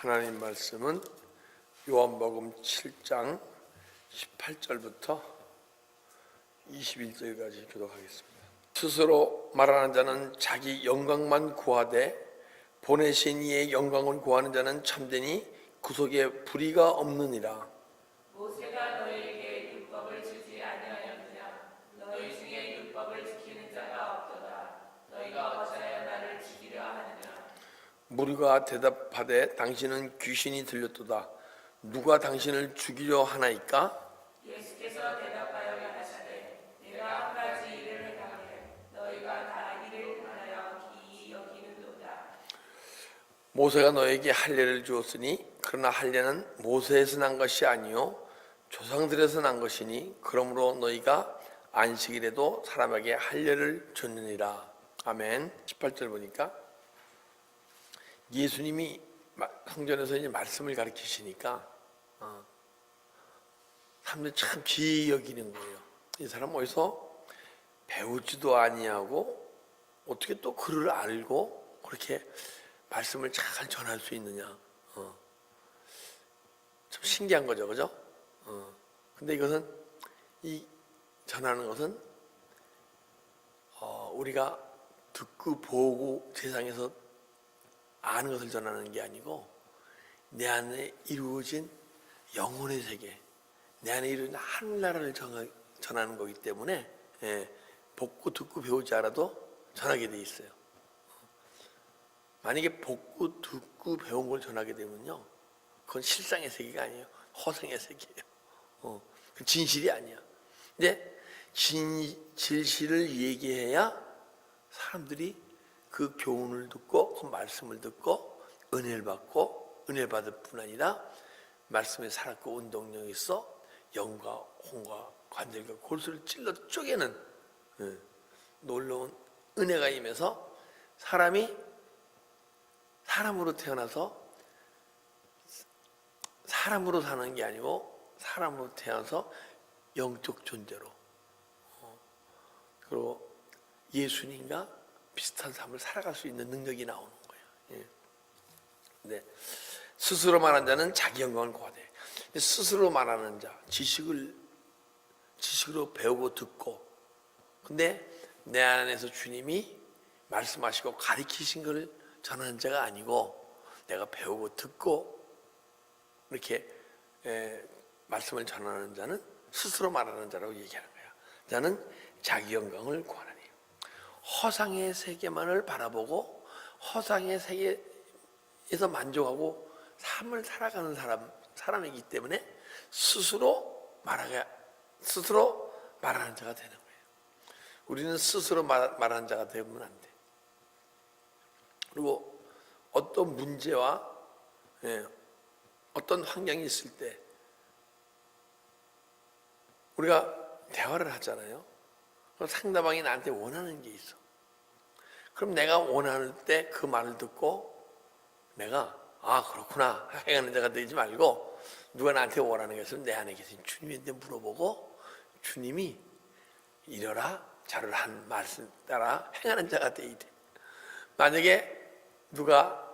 하나님 말씀은 요한복음 7장 18절부터 21절까지 교독하겠습니다. 스스로 말하는 자는 자기 영광만 구하되 보내신 이의 영광을 구하는 자는 참되니 그 속에 불의가 없느니라. 모세가 너희에게 율법을 주지 아니하였느냐? 너희 중에 율법을 지키는 자가 없도다. 너희가 어찌하여 나를 죽이려 하느냐? 무리가 대답하되 당신은 귀신이 들렸도다. 누가 당신을 죽이려 하나이까? 예수께서 대답하여 가라사대 내가 한 가지 일을 행하되 너희가 다 이를 인하여 기이 여기는도다. 모세가 너에게 할례를 주었으니 그러나 할례는 모세에서 난 것이 아니요 조상들에서 난 것이니 그러므로 너희가 안식일에도 사람에게 할례를 줬느니라. 아멘. 18절 보니까 예수님이 성전에서 이제 말씀을 가르치시니까 사람들이 참 귀히 여기는 거예요. 이 사람 어디서 배우지도 아니하고 어떻게 또 글을 알고 그렇게 말씀을 잘 전할 수 있느냐. 참 신기한 거죠, 그죠? 근데 이것은 이 전하는 것은 우리가 듣고 보고 세상에서 아는 것을 전하는 게 아니고 내 안에 이루어진 영혼의 세계, 내 안에 이루어진 하늘나라를 전하는 거기 때문에 보고 듣고 배우지 않아도 전하게 돼 있어요. 만약에 보고 듣고 배운 걸 전하게 되면요, 그건 실상의 세계가 아니에요. 허상의 세계예요. 그 진실이 아니야. 근데 진실을 얘기해야 사람들이 그 교훈을 듣고 그 말씀을 듣고 은혜를 받고 은혜 받을 뿐 아니라 말씀에 살았고 운동력이 있어 영과 혼과 관절과 골수를 찔러 쪼개는 놀라운 은혜가 임해서 사람이 사람으로 태어나서 사람으로 사는 게 아니고 사람으로 태어나서 영적 존재로 그리고 예수님과 비슷한 삶을 살아갈 수 있는 능력이 나오는 거예요. 네. 스스로 말하는 자는 자기 영광을 구하되, 스스로 말하는 자, 지식으로 배우고 듣고, 근데 내 안에서 주님이 말씀하시고 가르치신 것을 전하는 자가 아니고 내가 배우고 듣고 이렇게 말씀을 전하는 자는 스스로 말하는 자라고 얘기하는 거야. 자는 자기 영광을 구하느니. 허상의 세계만을 바라보고 허상의 세계에서 만족하고 삶을 살아가는 사람이기 때문에 스스로 말하는 자가 되는 거예요. 우리는 스스로 말하는 자가 되면 안 돼. 그리고 어떤 문제와 어떤 환경이 있을 때 우리가 대화를 하잖아요. 그럼 상대방이 나한테 원하는 게 있어. 그럼 내가 원하는 때 그 말을 듣고 내가 그렇구나 행하는 자가 되지 말고 누가 나한테 원하는 게 있으면 내 안에 계신 주님한테 물어보고 주님이 이러라 저러라 한 말씀 따라 행하는 자가 되어야 돼. 만약에 누가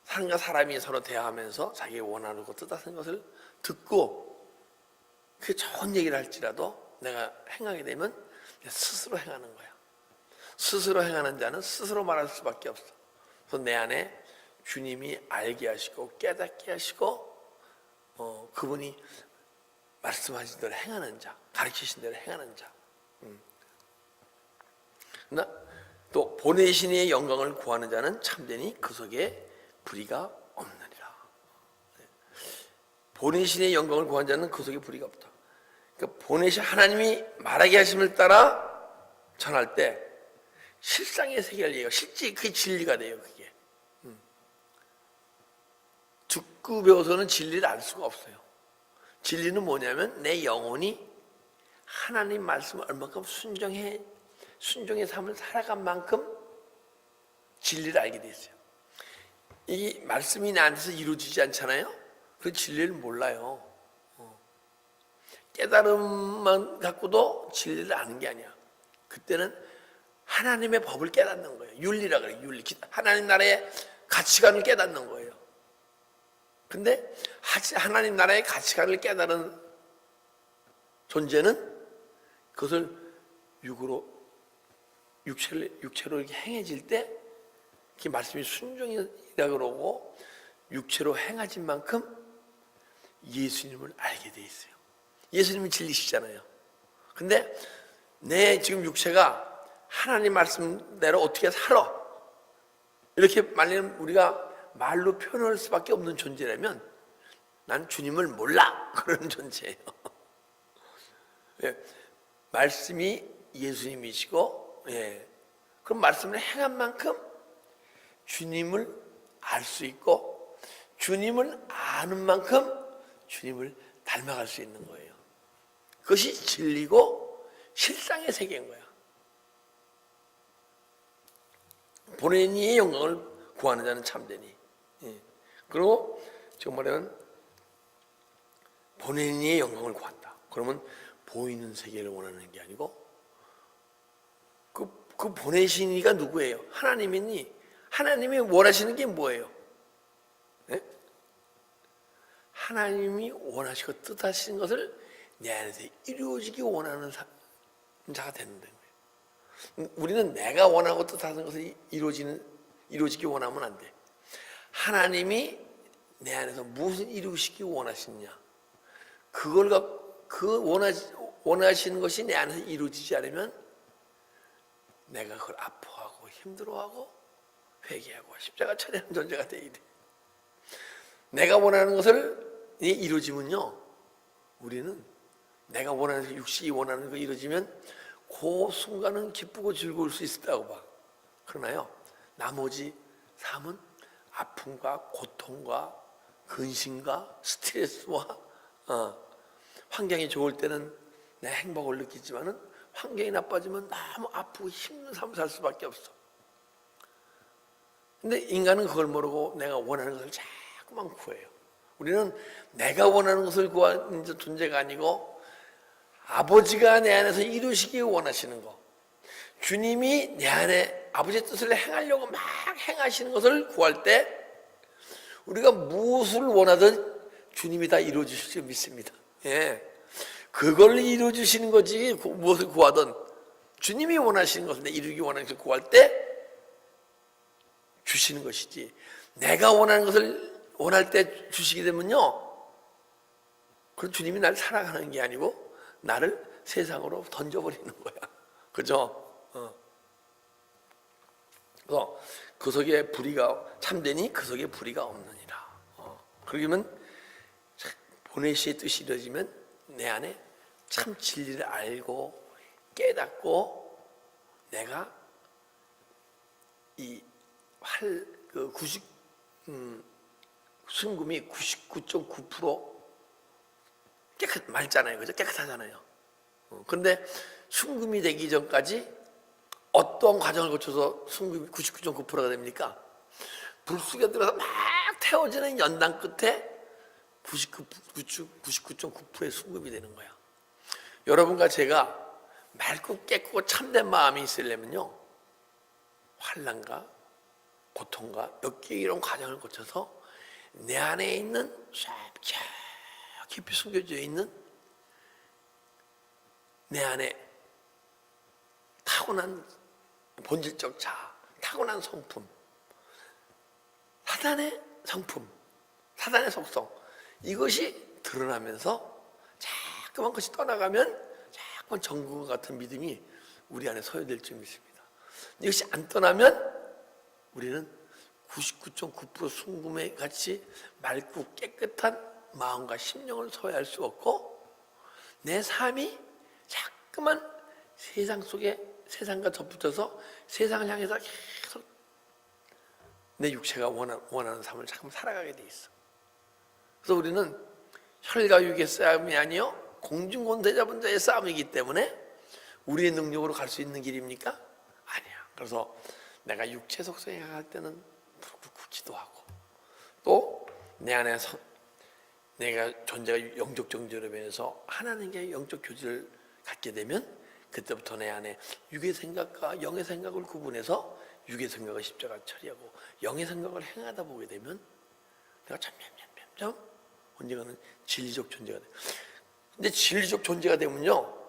사람과 사람이 서로 대화하면서 자기가 원하는 것 뜻하는 것을 듣고 그게 좋은 얘기를 할지라도 내가 행하게 되면 스스로 행하는 거야. 스스로 행하는 자는 스스로 말할 수밖에 없어. 그래서 내 안에 주님이 알게 하시고 깨닫게 하시고 그분이 말씀하신 대로 행하는 자, 가르치신 대로 행하는 자. 또 보내신 이의 영광을 구하는 자는 참되니 그 속에 불의가 없느니라. 보내신 이의 영광을 구하는 자는 그 속에 불의가 없다. 그러니까 보내신 하나님이 말하게 하심을 따라 전할 때 실상의 세계를 얘기해요. 실제 그게 진리가 돼요. 그게 듣고 배워서는 진리를 알 수가 없어요. 진리는 뭐냐면 내 영혼이 하나님 말씀을 얼마큼 순종의 삶을 살아간 만큼 진리를 알게 돼 있어요. 이 말씀이 나한테서 이루어지지 않잖아요. 그 진리를 몰라요. 깨달음만 갖고도 진리를 아는 게 아니야. 그때는 하나님의 법을 깨닫는 거예요. 윤리라 그래요. 윤리. 하나님 나라의 가치관을 깨닫는 거예요. 근데 하나님 나라의 가치관을 깨달은 존재는 그것을 육체로 이렇게 행해질 때, 그 말씀이 순종이라 그러고 육체로 행하진 만큼 예수님을 알게 돼 있어요. 예수님은 진리시잖아요. 근데 내 지금 육체가 하나님 말씀대로 어떻게 살아, 이렇게 말하면 우리가 말로 표현할 수밖에 없는 존재라면 난 주님을 몰라, 그런 존재예요. 말씀이 예수님이시고, 그럼 말씀을 행한 만큼 주님을 알 수 있고, 주님을 아는 만큼 주님을 닮아갈 수 있는 거예요. 그것이 진리고 실상의 세계인 거야. 본의 이의 영광을 구하는 자는 참되니. 그리고 지금 말하면 본의 이의 영광을 구한다. 그러면 보이는 세계를 원하는 게 아니고, 그 보내신 이가 누구예요? 하나님이니. 하나님이 원하시는 게 뭐예요? 네? 하나님이 원하시고 뜻하시는 것을 내 안에서 이루어지기 원하는 자가 되는 거예요. 우리는 내가 원하고 뜻하는 것을 이루어지기 원하면 안 돼. 하나님이 내 안에서 무엇을 이루시기 원하시느냐, 원하시는 것이 내 안에서 이루어지지 않으면 내가 그걸 아파하고 힘들어하고 회개하고 십자가 처리하는 존재가 되어야 돼. 내가 원하는 것을 이루어지면요, 우리는 내가 원하는, 육신이 원하는 거 이루어지면 그 순간은 기쁘고 즐거울 수 있다고 봐. 그러나요, 나머지 삶은 아픔과 고통과 근심과 스트레스와 환경이 좋을 때는 내 행복을 느끼지만은 환경이 나빠지면 너무 아프고 힘든 삶을 살 수밖에 없어. 근데 인간은 그걸 모르고 내가 원하는 것을 자꾸만 구해요. 우리는 내가 원하는 것을 구하는 존재가 아니고 아버지가 내 안에서 이루시기 원하시는 것, 주님이 내 안에 아버지의 뜻을 행하려고 막 행하시는 것을 구할 때 우리가 무엇을 원하든 주님이 다 이루어 주실 줄 믿습니다. 그걸 이루어 주시는 거지. 무엇을 구하든 주님이 원하시는 것을, 내 이루기 원하는 것을 구할 때 주시는 것이지, 내가 원하는 것을 원할 때 주시게 되면요, 그건 주님이 나를 사랑하는 게 아니고 나를 세상으로 던져버리는 거야. 그죠? 그래서 그 속에 불의가 참되니 그 속에 불의가 없느니라. 그러면 보내시의 뜻이 이루어지면 내 안에 참 진리를 알고 깨닫고, 내가 이 순금이 99.9% 맑잖아요. 그죠? 깨끗하잖아요. 그런데 순금이 되기 전까지 어떤 과정을 거쳐서 순금이 99.9%가 됩니까? 불쑥에 들어서 막 태워지는 연단 끝에 99.9%의 순금이 되는 거야. 여러분과 제가 맑고 깨끗고 참된 마음이 있으려면요, 환난과 고통과 역기 이런 과정을 거쳐서 내 안에 있는 깊이 숨겨져 있는 내 안에 타고난 본질적 자아, 타고난 성품, 사단의 성품, 사단의 속성, 이것이 드러나면서 자꾸만 것이 떠나가면 자꾸만 정국과 같은 믿음이 우리 안에 소유될 줄 믿습니다. 이것이 안 떠나면 우리는 99.9% 순금에 같이 맑고 깨끗한 마음과 심령을 소유할 수 없고, 내 삶이 자꾸만 세상 속에, 세상과 덧붙여서 세상을 향해서 계속 내 육체가 원하는 삶을 자꾸 살아가게 돼 있어. 그래서 우리는 혈과 육의 싸움이 아니요 공중권세잡은 자의 싸움이기 때문에 우리의 능력으로 갈 수 있는 길입니까? 아니야. 그래서 내가 육체 속성에 갈 때는 기도하고, 또 내 안에서 내가 존재가 영적 정죄로 변해서 하나님과의 영적 교제를 갖게 되면 그때부터 내 안에 육의 생각과 영의 생각을 구분해서 육의 생각을 십자가 처리하고 영의 생각을 행하다 보게 되면 내가 참 점점 언젠가는 진리적 존재가 돼. 근데 진리적 존재가 되면요,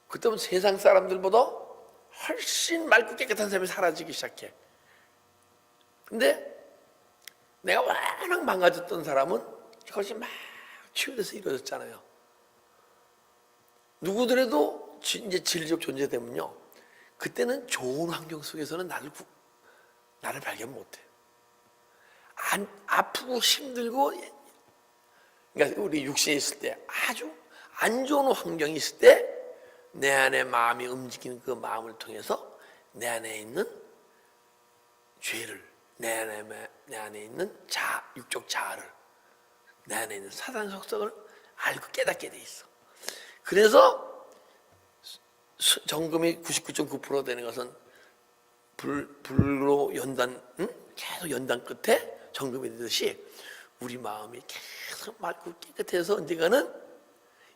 그때는 세상 사람들보다 훨씬 맑고 깨끗한 삶이 사라지기 시작해. 근데 내가 워낙 망가졌던 사람은 이것이 막 치유돼서 이루어졌잖아요. 누구더라도 이제 진리적 존재 되면요, 그때는 좋은 환경 속에서는 나를 발견 못해. 아프고 힘들고, 그러니까 우리 육신에 있을 때 아주 안 좋은 환경이 있을 때 내 안에 마음이 움직이는 그 마음을 통해서 내 안에 있는 죄를, 내 안에 있는 육적 자아를, 내 안에 있는 사단 속성을 알고 깨닫게 돼 있어. 그래서 정금이 99.9% 되는 것은 불로 계속 연단 끝에 정금이 되듯이 우리 마음이 계속 맑고 깨끗해서 언젠가는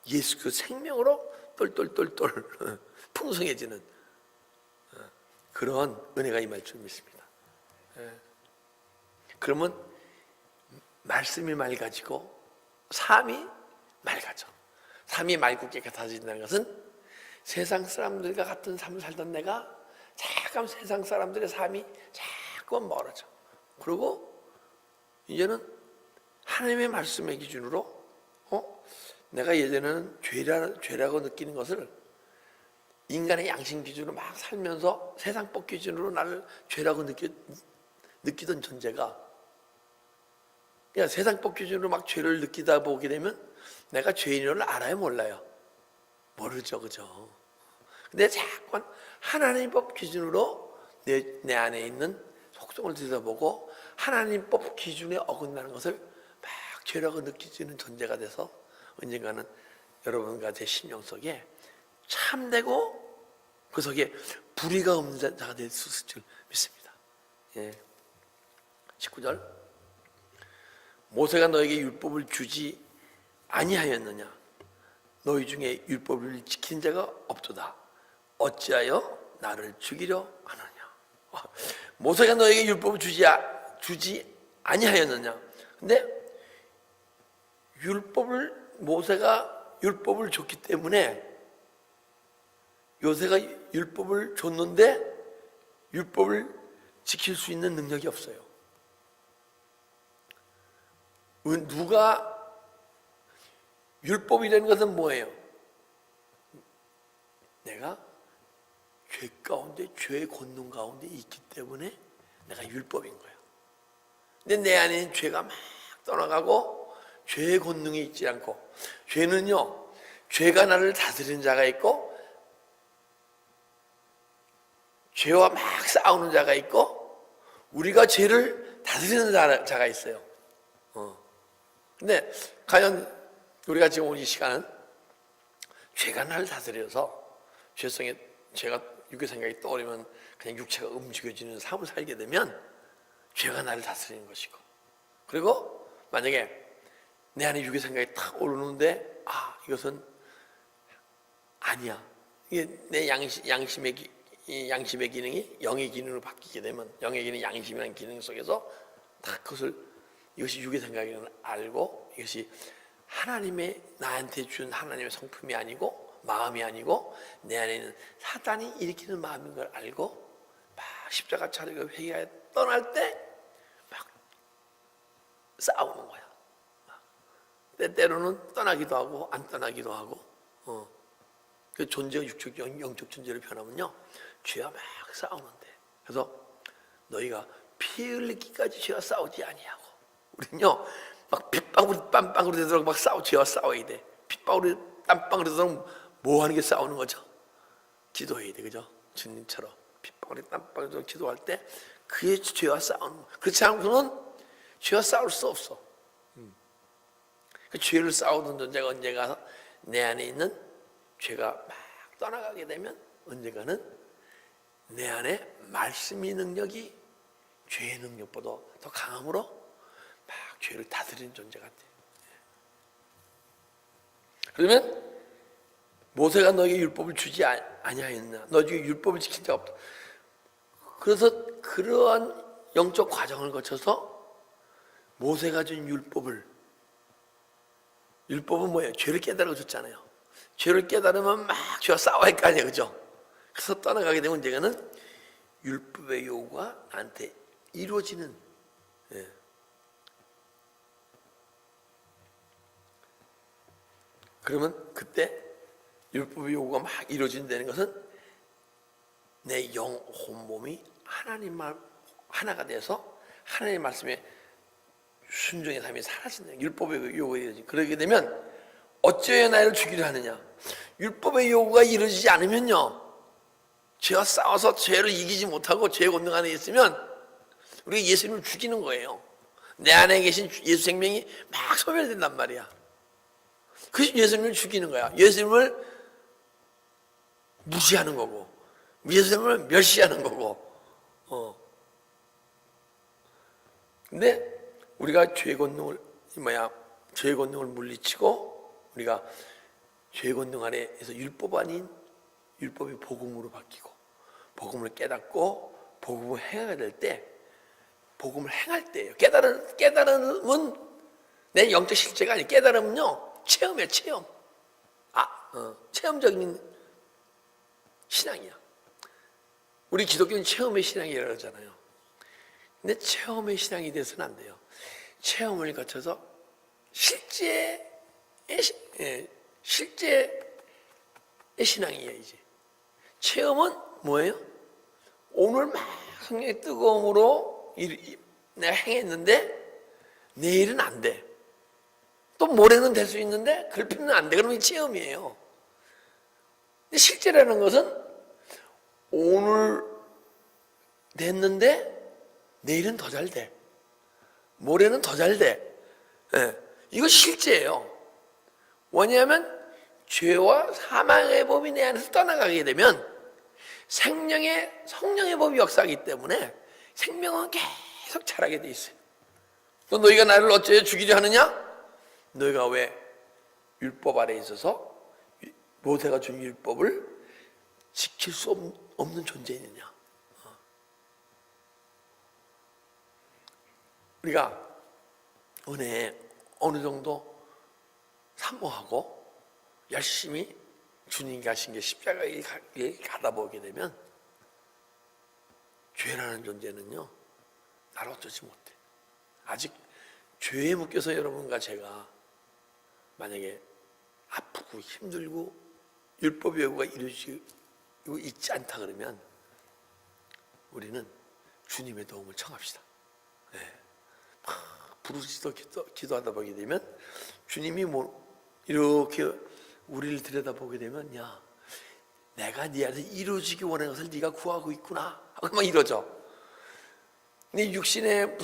예수 그 생명으로 똘똘똘똘 풍성해지는 그런 은혜가 임할 줄 믿습니다. 그러면 말씀이 맑아지고 삶이 맑아져. 삶이 맑고 깨끗해진다는 것은 세상 사람들과 같은 삶을 살던 내가 잠깐 세상 사람들의 삶이 자꾸만 멀어져. 그리고 이제는 하나님의 말씀의 기준으로 내가 예전에는 죄라고 느끼는 것을 인간의 양심 기준으로 막 살면서 세상법 기준으로 나를 죄라고 느끼던 존재가, 그러니까 세상법 기준으로 막 죄를 느끼다 보게 되면 내가 죄인인 걸 알아요, 몰라요? 모르죠, 그죠? 근데 자꾸 하나님 법 기준으로 내 안에 있는 속성을 들여다보고 하나님 법 기준에 어긋나는 것을 막 죄라고 느끼지는 존재가 돼서 언젠가는 여러분과 제 심령 속에 참되고 그 속에 불의가 없는 자가 될 수 있을 줄 믿습니다. 19절, 모세가 너에게 율법을 주지 아니하였느냐? 너희 중에 율법을 지킨 자가 없도다. 어찌하여 나를 죽이려 하느냐? 모세가 너에게 율법을 주지 아니하였느냐? 근데 모세가 율법을 줬기 때문에 요새가 율법을 줬는데 율법을 지킬 수 있는 능력이 없어요. 누가 율법이라는 것은 뭐예요? 내가 죄 가운데, 죄의 권능 가운데 있기 때문에 내가 율법인 거야. 근데 내 안에 있는 죄가 막 떠나가고 죄의 권능이 있지 않고, 죄는요, 죄가 나를 다스리는 자가 있고 죄와 막 싸우는 자가 있고 우리가 죄를 다스리는 자가 있어요. 근데 과연 우리가 지금 온 이 시간은 죄가 나를 다스려서 죄가 육의 생각이 떠오르면 그냥 육체가 움직여지는 삶을 살게 되면 죄가 나를 다스리는 것이고, 그리고 만약에 내 안에 육의 생각이 탁 오르는데 이것은 아니야, 이게 내 양심의 기능이 영의 기능으로 바뀌게 되면, 영의 기능, 양심이라는 기능 속에서 딱 이것이 육의 생각이라는 알고, 이것이 하나님의 나한테 준 하나님의 성품이 아니고 마음이 아니고 내 안에 있는 사단이 일으키는 마음인 걸 알고 막 십자가 차리고 회개하여 떠날 때 막 싸우는 거야. 때때로는 떠나기도 하고 안 떠나기도 하고, 그 존재가 육적, 영적 존재로 변하면요, 죄와 막 싸우는데, 그래서 너희가 피 흘리기까지 죄와 싸우지 아니하고, 우리는요 막 핏방울이 땀방울이 되도록 막 죄와 싸워야 돼. 핏방울이 땀방울이 되도록 뭐 하는 게 싸우는 거죠? 기도해야 돼, 그죠? 주님처럼 핏방울이 땀방울이 되도록 기도할 때 그의 죄와 싸우는 거. 그렇지 않고는 죄와 싸울 수 없어. 그 죄를 싸우던 존재가 언젠가 내 안에 있는 죄가 막 떠나가게 되면 언젠가는 내 안에 말씀의 능력이 죄의 능력보다 더 강함으로 막 죄를 다스리는 존재가 돼. 그러면 모세가 너에게 율법을 주지 아니하였나? 너 중에 율법을 지킨 자가 없다. 그래서 그러한 영적 과정을 거쳐서 모세가 준 율법은 뭐예요? 죄를 깨달아 줬잖아요. 죄를 깨달으면 막 죄와 싸워야 할 거 아니에요, 그죠? 그래서 떠나가게 되면 이제는 율법의 요구가 나한테 이루어지는, 예. 그러면 그때 율법의 요구가 막 이루어진다는 것은 내 영, 혼, 몸이 하나님 말 하나가 돼서 하나님의 말씀에 순종의 삶이 사라진다. 율법의 요구가 이루어지. 그러게 되면 어찌하여 나를 죽이려 하느냐? 율법의 요구가 이루어지지 않으면요, 죄와 싸워서 죄를 이기지 못하고 죄의 권능 안에 있으면 우리가 예수님을 죽이는 거예요. 내 안에 계신 예수 생명이 막 소멸된단 말이야. 그래서 예수님을 죽이는 거야. 예수님을 무시하는 거고, 예수님을 멸시하는 거고. 근데 우리가 죄의 권능을 죄의 권능을 물리치고 우리가 죄의 권능 안에서 율법 아닌 율법이 복음으로 바뀌고 복음을 깨닫고 복음을 행하게 될 때, 복음을 행할 때예요. 깨달음은 내 영적 실제가 아니에요. 깨달음은요, 체험이에요, 체험. 체험적인 신앙이야. 우리 기독교는 체험의 신앙이라고 하잖아요. 근데 체험의 신앙이 돼서는 안 돼요. 체험을 거쳐서 실제의 신앙이에요, 이제. 체험은 뭐예요? 오늘 막 성령의 뜨거움으로 내가 행했는데 내일은 안 돼. 또 모레는 될 수 있는데 글피는 안 돼. 그러면 체험이에요. 근데 실제라는 것은 오늘 됐는데 내일은 더 잘 돼. 모레는 더 잘 돼. 이거 실제예요. 왜냐하면 죄와 사망의 법이 내 안에서 떠나가게 되면 성령의 법이 역사하기 때문에 생명은 계속 자라게 돼 있어요. 또 너희가 나를 어찌하여 죽이려 하느냐? 너희가 왜 율법 아래에 있어서 모세가 준 율법을 지킬 수 없는 존재이느냐? 우리가 은혜에 어느 정도 사모하고 열심히 주님이 가신 게 십자가에 가다 보게 되면 죄라는 존재는요, 나를 어쩌지 못해. 아직 죄에 묶여서 여러분과 제가 만약에 아프고 힘들고 율법의 요구가 이루어지고 있지 않다 그러면 우리는 주님의 도움을 청합시다. 부르짖어 기도하다 보게 되면 주님이 이렇게 우리를 들여다보게 되면, 야, 내가 네 안에서 이루어지기 원하는 것을 네가 구하고 있구나 하고 막 이러죠. 네 육신에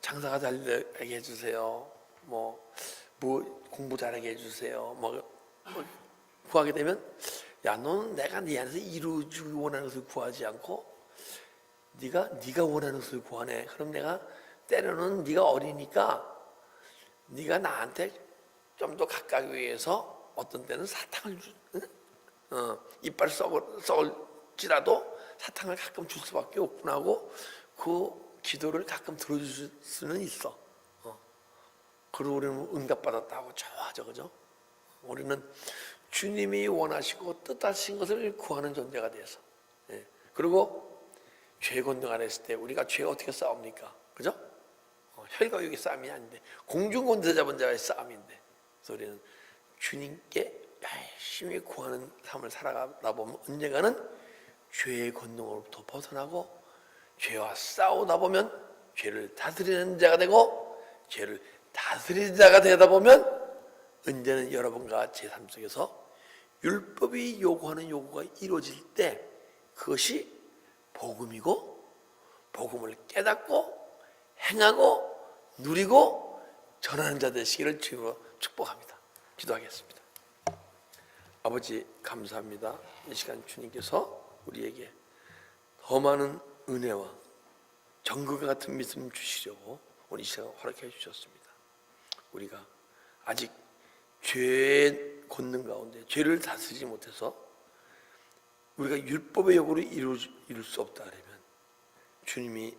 장사가 잘 되게 해주세요. 뭐 공부 잘하게 해주세요. 구하게 되면, 야, 너는 내가 네 안에서 이루어지기 원하는 것을 구하지 않고 네가 원하는 것을 구하네. 그럼 내가 때로는 네가 어리니까 네가 나한테 좀 더 가까이 위해서 어떤 때는 사탕을 이빨 썩을지라도 사탕을 가끔 줄 수밖에 없구나 하고 그 기도를 가끔 들어줄 수는 있어. 그리고 우리는 응답받았다고 좋아하죠, 그죠? 우리는 주님이 원하시고 뜻하신 것을 구하는 존재가 돼서. 그리고 죄 권능 안에 있을 때 우리가 죄가 어떻게 싸웁니까? 그죠? 혈과 육의 싸움이 아닌데 공중권세 잡은 자의 싸움인데, 그래서 우리는 주님께 열심히 구하는 삶을 살아가다 보면 언젠가는 죄의 권능으로부터 벗어나고 죄와 싸우다 보면 죄를 다스리는 자가 되고, 죄를 다스리는 자가 되다 보면 언제는 여러분과 제 삶 속에서 율법이 요구하는 요구가 이루어질 때 그것이 복음이고, 복음을 깨닫고 행하고 누리고 전하는 자 되시기를 주님으로 축복합니다. 기도하겠습니다. 아버지, 감사합니다. 이 시간 주님께서 우리에게 더 많은 은혜와 정글과 같은 믿음 주시려고 오늘 이 시간 허락해 주셨습니다. 우리가 아직 죄의 권능 가운데 죄를 다스리지 못해서 우리가 율법의 요구를 이룰 수 없다 그러면 주님이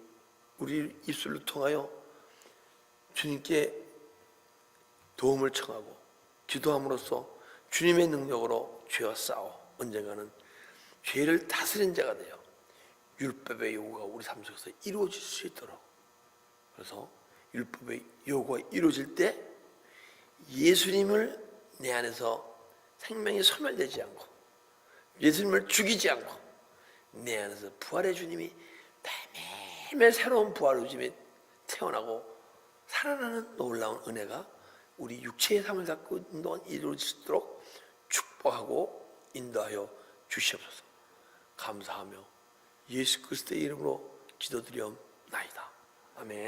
우리 입술을 통하여 주님께 도움을 청하고 기도함으로써 주님의 능력으로 죄와 싸워 언젠가는 죄를 다스린 자가 되어 율법의 요구가 우리 삶 속에서 이루어질 수 있도록, 그래서 율법의 요구가 이루어질 때 예수님을 내 안에서 생명이 소멸되지 않고 예수님을 죽이지 않고 내 안에서 부활의 주님이 매일매일 새로운 부활의 주님이 태어나고 살아나는 놀라운 은혜가 우리 육체의 삶을 갖고 있는 동안 이루어질 수 있도록 축복하고 인도하여 주시옵소서. 감사하며 예수 그리스도의 이름으로 기도드리옵나이다. 아멘.